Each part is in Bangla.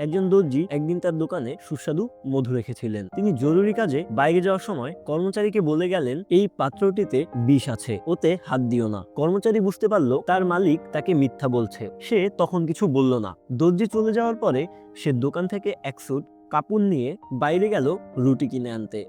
একজন দর্জি একদিন তার দোকানে সুস্বাদু মধু রেখেছিলেন। তিনি জরুরি কাজে বাইরে যাওয়ার সময় কর্মচারীকে বলে গেলেন, এই পাত্রটিতে বিষ আছে, ওতে হাত দিও না। কর্মচারী বুঝতে পারলো তার মালিক তাকে মিথ্যা বলছে। সে তখন কিছু বলল না। দর্জি চলে যাওয়ার পরে সে দোকান থেকে এক স্যুট কাপড় নিয়ে বাইরে গেল রুটি কিনে আনতে।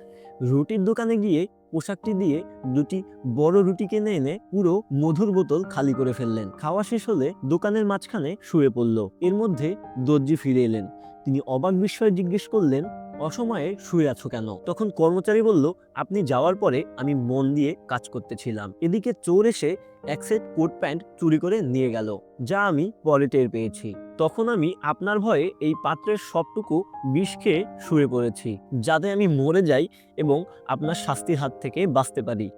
রুটির দোকানে গিয়ে পোশাকটি দিয়ে দুটি বড় রুটি কিনে এনে পুরো মধুর বোতল খালি করে ফেললেন। খাওয়া শেষ হলে দোকানের মাঝখানে শুয়ে পড়ল। এর মধ্যে দর্জি ফিরে এলেন। তিনি অবাক বিস্ময়ে জিজ্ঞেস করলেন, অসময়ে শুয়ে আছো কেন? তখন কর্মচারী বলল, আপনি যাওয়ার পরে আমি মন দিয়ে কাজ করতেছিলাম। এদিকে চোর এসে এক সেট কোট প্যান্ট চুরি করে নিয়ে গেল, যা আমি পরে টের পেয়েছি। তখন আমি আপনার ভয়ে এই পাত্রের সবটুকু বিষ খেয়ে শুয়ে পড়েছি, যাতে আমি মরে যাই এবং আপনার শাস্তির হাত থেকে বাঁচতে পারি।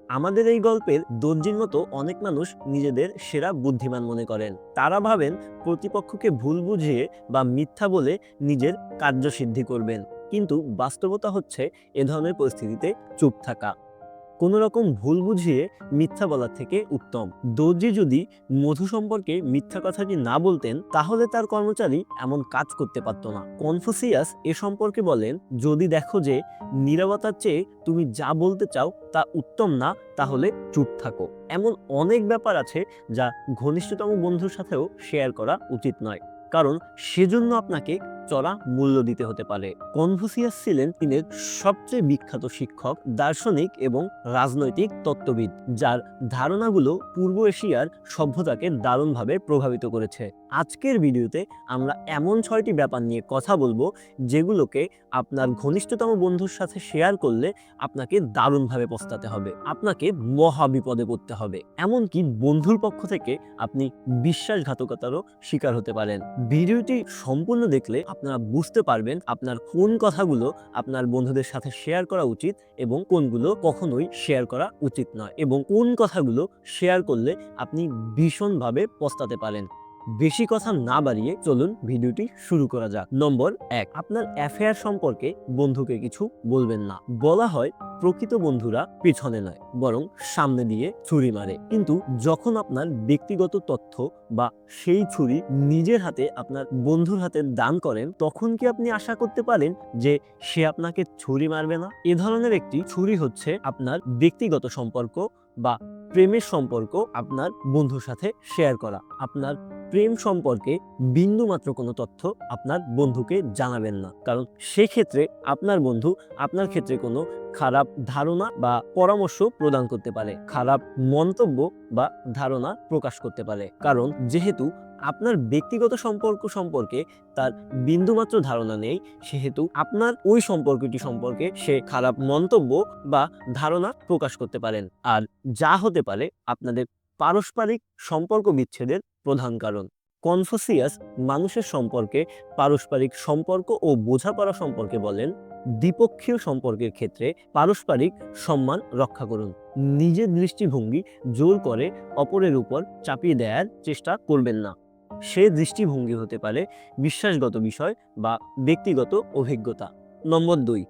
আমাদের এই গল্পের দর্জির মতো অনেক মানুষ নিজেদের সেরা বুদ্ধিমান মনে করেন। তারা ভাবেন প্রতিপক্ষকে ভুল বুঝিয়ে বা মিথ্যা বলে নিজের কার্যসিদ্ধি করবেন। কিন্তু বাস্তবতা হচ্ছে এ ধরনের পরিস্থিতিতে চুপ থাকা, কোনো রকম ভুল বুঝিয়ে মিথ্যা বলার থেকে উত্তম। দর্জি যদি মধু সম্পর্কে মিথ্যা কথাটি না বলতেন, তাহলে তার কর্মচারী এমন কাজ করতে পারত না। কনফুসিয়াস এ সম্পর্কে বলেন, যদি দেখো যে নীরবতার চেয়ে তুমি যা বলতে চাও তা উত্তম না, তাহলে চুপ থাকো। এমন অনেক ব্যাপার আছে যা ঘনিষ্ঠতম বন্ধুর সাথেও শেয়ার করা উচিত নয়, কারণ সেজন্য আপনাকে চড়া মূল্য দিতে হতে পারে। কনফুসিয়াস ছিলেন চীনের সবচেয়ে বিখ্যাত শিক্ষক, দার্শনিক এবং রাজনৈতিক তত্ত্ববিদ, যার ধারণাগুলো পূর্ব এশিয়ার সভ্যতাকে দারুণভাবে প্রভাবিত করেছে। আজকের ভিডিওতে আমরা এমন 6টি ব্যাপার নিয়ে কথা বলবো যেগুলোকে আপনার ঘনিষ্ঠতম বন্ধুর সাথে শেয়ার করলে আপনাকে দারুণভাবে পস্তাতে হবে, আপনাকে মহা বিপদে পড়তে হবে, এমনকি বন্ধুর পক্ষ থেকে আপনি বিশ্বাসঘাতকতারও শিকার হতে পারেন। ভিডিওটি সম্পূর্ণ দেখলে আপনারা বুঝতে পারবেন আপনার কোন কথাগুলো আপনার বন্ধুদের সাথে শেয়ার করা উচিত এবং কোনগুলো কখনোই শেয়ার করা উচিত নয়, এবং কোন কথাগুলো শেয়ার করলে আপনি ভীষণভাবে পস্তাতে পারেন। বেশি কথা না বাড়িয়ে চলুন ভিডিওটি শুরু করা যাক। নম্বর 1, আপনার অ্যাফেয়ার সম্পর্কে বন্ধুকে কিছু বলবেন না। বলা হয় প্রকৃত বন্ধুরা পেছনে নয়, বরং সামনে দিয়ে ছুরি মারে। কিন্তু যখন আপনার ব্যক্তিগত তথ্য বা সেই ছুরি নিজের হাতে আপনার বন্ধুর হাতে দান করেন, তখন কি আপনি আশা করতে পারেন যে সে আপনাকে ছুরি মারবে না? এ ধরনের একটি ছুরি হচ্ছে আপনার ব্যক্তিগত সম্পর্ক বা প্রেমের সম্পর্ক আপনার বন্ধুর সাথে শেয়ার করা। আপনার প্রেম সম্পর্কে বিন্দুমাত্র কোনো তথ্য আপনার বন্ধুকে জানাবেন না, কারণ সেক্ষেত্রে আপনার বন্ধু আপনার ক্ষেত্রে কোনো খারাপ ধারণা বা পরামর্শ প্রদান করতে পারে, খারাপ মন্তব্য বা ধারণা প্রকাশ করতে পারে। কারণ যেহেতু আপনার ব্যক্তিগত সম্পর্ক সম্পর্কে তার বিন্দুমাত্র ধারণা নেই, সেহেতু আপনার ওই সম্পর্কটি সম্পর্কে সে খারাপ মন্তব্য বা ধারণা প্রকাশ করতে পারেন, আর যা হতে পারে আপনাদের পারস্পরিক সম্পর্ক বিচ্ছেদের প্রধান কারণ। কনফুসিয়াস মানুষের সম্পর্কে, পারস্পরিক সম্পর্ক ও বোঝাপড়া সম্পর্কে বলেন, দ্বিপক্ষীয় সম্পর্কের ক্ষেত্রে পারস্পরিক সম্মান রক্ষা করুন। নিজের দৃষ্টিভঙ্গি জোর করে অপরের উপর চাপিয়ে দেওয়ার চেষ্টা করবেন না। সে দৃষ্টিভঙ্গি হতে পারে বিশ্বাসগত বিষয় বা ব্যক্তিগত অভিজ্ঞতা। নম্বর 2,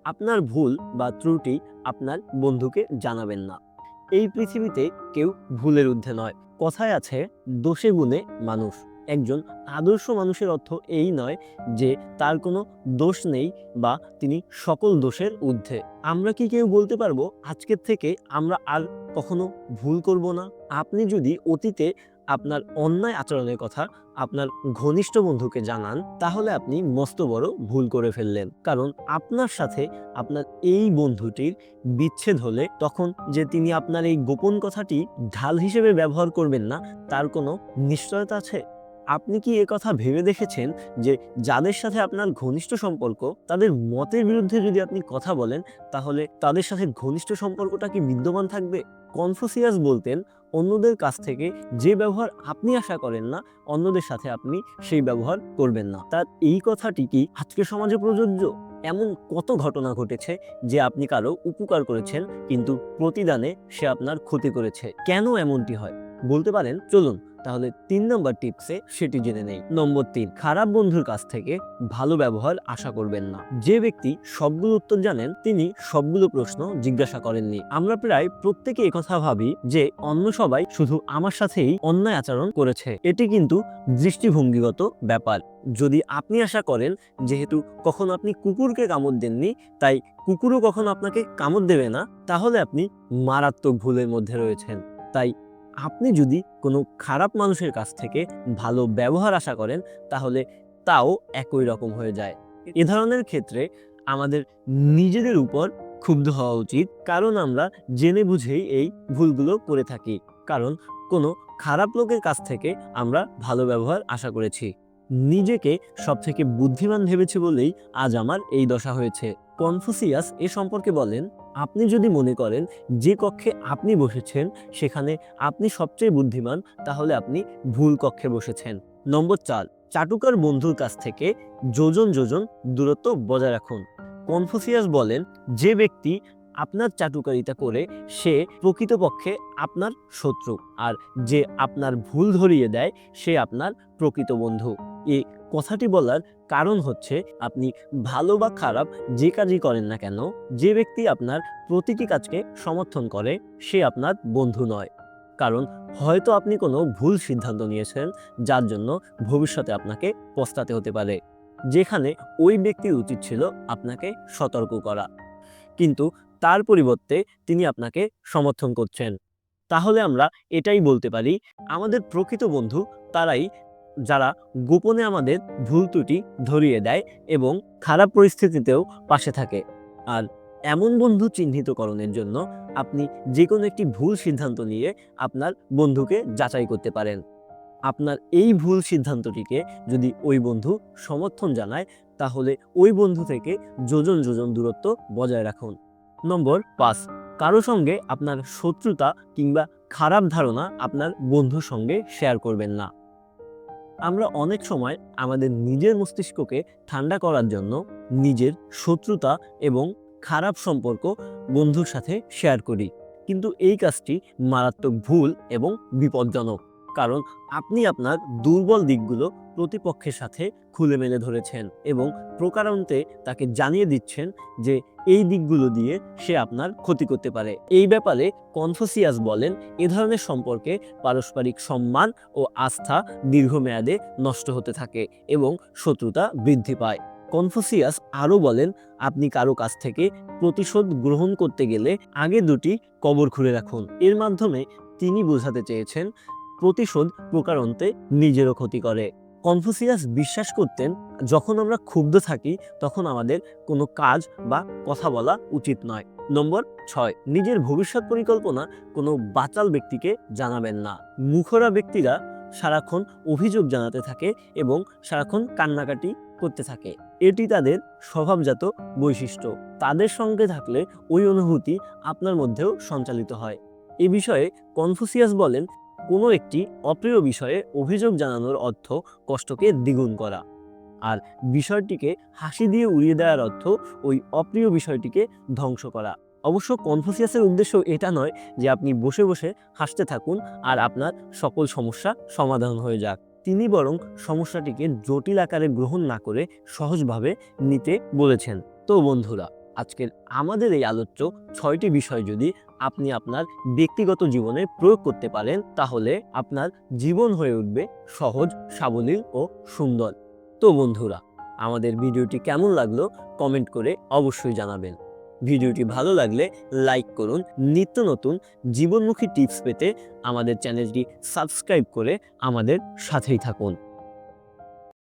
আপনার ভুল বা ত্রুটি আপনার বন্ধুকে জানাবেন না। এই পৃথিবীতে কেউ ভুলের ঊর্ধ্বে নয়। কথায় আছে, দোষে গুণে মানুষ। একজন আদর্শ মানুষের অর্থ এই নয় যে তার কোনো দোষ নেই বা তিনি সকল দোষের ঊর্ধ্বে। আমরা কি কেউ বলতে পারবো আজকের থেকে আমরা আর কখনো ভুল করব না? আপনি যদি অতীতে আপনার অন্যায় আচরণের কথা আপনার ঘনিষ্ঠ বন্ধুকে জানান, তাহলে আপনি মস্ত বড় ভুল করে ফেললেন। কারণ আপনার সাথে আপনার এই বন্ধুটির বিচ্ছেদ হলে তখন যে তিনি আপনার এই গোপন কথাটি ঢাল হিসেবে ব্যবহার করবেন না, তার কোনো নিশ্চয়তা আছে? আপনি কি কথা ভেবে দেখেছেন যে যাদের সাথে আপনার ঘনিষ্ঠ সম্পর্ক, তাদের মতের বিরুদ্ধে যদি আপনি কথা বলেন, তাহলে তাদের সাথে ঘনিষ্ঠ সম্পর্কটা কি বিদ্যমান থাকবে? কনফুসিয়াস বলতেন, অন্যদের কাছ থেকে যে ব্যবহার আপনি আশা করেন না, অন্যদের সাথে আপনি সেই ব্যবহার করবেন না। তার এই কথাটি কি আজকের সমাজে প্রযোজ্য? এমন কত ঘটনা ঘটেছে যে আপনি কারো উপকার করেছেন, কিন্তু প্রতিদানে সে আপনার ক্ষতি করেছে। কেন এমনটি হয় বলতে পারেন? চলুন তাহলে 3 নম্বর টিপসে সেটি জেনে নেই। নম্বর 3, খারাপ বন্ধুর কাছ থেকে ভালো ব্যবহার আশা করবেন না। যে ব্যক্তি সবগুলো উত্তর জানেন তিনি সবগুলো প্রশ্ন জিজ্ঞাসা করেননি। আমরা প্রায় প্রত্যেকে একথা ভাবি যে অন্য সবাই শুধু আমার সাথেই অন্যায় আচরণ করেছে। এটি কিন্তু দৃষ্টিভঙ্গিগত ব্যাপার। যদি আপনি আশা করেন যেহেতু কখনো আপনি কুকুরকে কামড় দেননি তাই কুকুরও কখনো আপনাকে কামড় দেবে না, তাহলে আপনি মারাত্মক ভুলের মধ্যে রয়েছেন। তাই আপনি যদি কোনো খারাপ মানুষের কাছ থেকে ভালো ব্যবহার আশা করেন তাহলে তাও একই রকম হয়ে যায়। এ ধরনের ক্ষেত্রে আমাদের নিজেদের উপর ক্ষুব্ধ হওয়া উচিত, কারণ আমরা জেনে বুঝেই এই ভুলগুলো করে থাকি, কারণ কোনো খারাপ লোকের কাছ থেকে আমরা ভালো ব্যবহার আশা করেছি। নিজেকে সবথেকে বুদ্ধিমান ভেবেছি বলেই আজ আমার এই দশা হয়েছে। কনফুসিয়াস এ সম্পর্কে বলেন, আপনি যদি মনে করেন যে কক্ষে আপনি বসেছেন সেখানে আপনি সবচেয়ে বুদ্ধিমান, তাহলে আপনি ভুল কক্ষে বসেছেন। নম্বর 4, চাটুকার বন্ধুর কাছ থেকে যোজন যোজন দূরত্ব বজায় রাখুন। কনফুসিয়াস বলেন, যে ব্যক্তি আপনার চাটুকারিতা করে সে প্রকৃতপক্ষে আপনার শত্রু, আর যে আপনার ভুল ধরিয়ে দেয় সে আপনার প্রকৃত বন্ধু। এই কথাটি বলার কারণ হচ্ছে আপনি ভালো বা খারাপ যে কাজই করেন না কেন, যে ব্যক্তি আপনার প্রতিটি কাজকে সমর্থন করে সে আপনার বন্ধু নয়। কারণ হয়তো আপনি কোনো ভুল সিদ্ধান্ত নিয়েছেন যার জন্য ভবিষ্যতে আপনাকে পস্তাতে হতে পারে, যেখানে ওই ব্যক্তির উচিত ছিল আপনাকে সতর্ক করা, কিন্তু তার পরিবর্তে তিনি আপনাকে সমর্থন করছেন। তাহলে আমরা এটাই বলতে পারি, আমাদের প্রকৃত বন্ধু তারাই যারা গোপনে আমাদের ভুল ত্রুটি ধরিয়ে দেয় এবং খারাপ পরিস্থিতিতেও পাশে থাকে। আর এমন বন্ধু চিহ্নিতকরণের জন্য আপনি যে কোনো একটি ভুল সিদ্ধান্ত নিয়ে আপনার বন্ধুকে যাচাই করতে পারেন। আপনার এই ভুল সিদ্ধান্তটিকে যদি ওই বন্ধু সমর্থন জানায় তাহলে ওই বন্ধু থেকে যোজন যোজন দূরত্ব বজায় রাখুন। নম্বর 5, কারো সঙ্গে আপনার শত্রুতা কিংবা খারাপ ধারণা আপনার বন্ধুর সঙ্গে শেয়ার করবেন না। আমরা অনেক সময় আমাদের নিজের মস্তিষ্ককে ঠান্ডা করার জন্য নিজের শত্রুতা এবং খারাপ সম্পর্ক বন্ধুর সাথে শেয়ার করি, কিন্তু এই কাজটি মারাত্মক ভুল এবং বিপজ্জনক, কারণ আপনি আপনার দুর্বল দিকগুলো প্রতিপক্ষের সাথে খুলে মেলে ধরেছেন এবং প্রকারান্তে তাকে জানিয়ে দিচ্ছেন যে এই দিকগুলো দিয়ে সে আপনার ক্ষতি করতে পারে। এই ব্যাপারে কনফুসিয়াস বলেন, এ ধরনের সম্পর্কে পারস্পরিক সম্মান ও আস্থা দীর্ঘমেয়াদে নষ্ট হতে থাকে এবং শত্রুতা বৃদ্ধি পায়। কনফুসিয়াস আরও বলেন, আপনি কারো কাছ থেকে প্রতিশোধ গ্রহণ করতে গেলে আগে দুটি কবর খুঁড়ে রাখুন। এর মাধ্যমে তিনি বোঝাতে চেয়েছেন প্রতিশোধ প্রকারান্তে নিজেরও ক্ষতি করে। কনফুসিয়াস বিশ্বাস করতেন যখন আমরা ক্ষুব্ধ থাকি তখন আমাদের কোনো কাজ বা কথা বলা উচিত নয়। নম্বর 6, নিজের ভবিষ্যৎ পরিকল্পনা কোনো বাচাল ব্যক্তিকে জানাবেন না। মুখরা ব্যক্তিরা সারাক্ষণ অভিযোগ জানাতে থাকে এবং সারাক্ষণ কান্নাকাটি করতে থাকে। এটি তাদের স্বভাবজাত বৈশিষ্ট্য। তাদের সঙ্গে থাকলে ওই অনুভূতি আপনার মধ্যেও সঞ্চালিত হয়। এ বিষয়ে কনফুসিয়াস বলেন, কোনো একটি অপ্রিয় বিষয়ে অভিযোগ জানানোর অর্থ কষ্টকে দ্বিগুণ করা, আর বিষয়টিকে হাসি দিয়ে উড়িয়ে দেওয়ার অর্থ ওই অপ্রিয় বিষয়টিকে ধ্বংস করা। অবশ্য কনফুসিয়াসের উদ্দেশ্য এটা নয় যে আপনি বসে বসে হাসতে থাকুন আর আপনার সকল সমস্যা সমাধান হয়ে যাক। তিনি বরং সমস্যাটিকে জটিল আকারে গ্রহণ না করে সহজভাবে নিতে বলেছেন। তো বন্ধুরা, আজকের আমাদের এই আলোচ্য 6টি বিষয় যদি আপনি আপনার ব্যক্তিগত জীবনে প্রয়োগ করতে পারেন তাহলে আপনার জীবন হয়ে উঠবে সহজ, সাবলীল ও সুন্দর। তো বন্ধুরা, আমাদের ভিডিওটি কেমন লাগলো কমেন্ট করে অবশ্যই জানাবেন। ভিডিওটি ভালো লাগলে লাইক করুন। নিত্য নতুন জীবনমুখী টিপস পেতে আমাদের চ্যানেলটি সাবস্ক্রাইব করে আমাদের সাথেই থাকুন।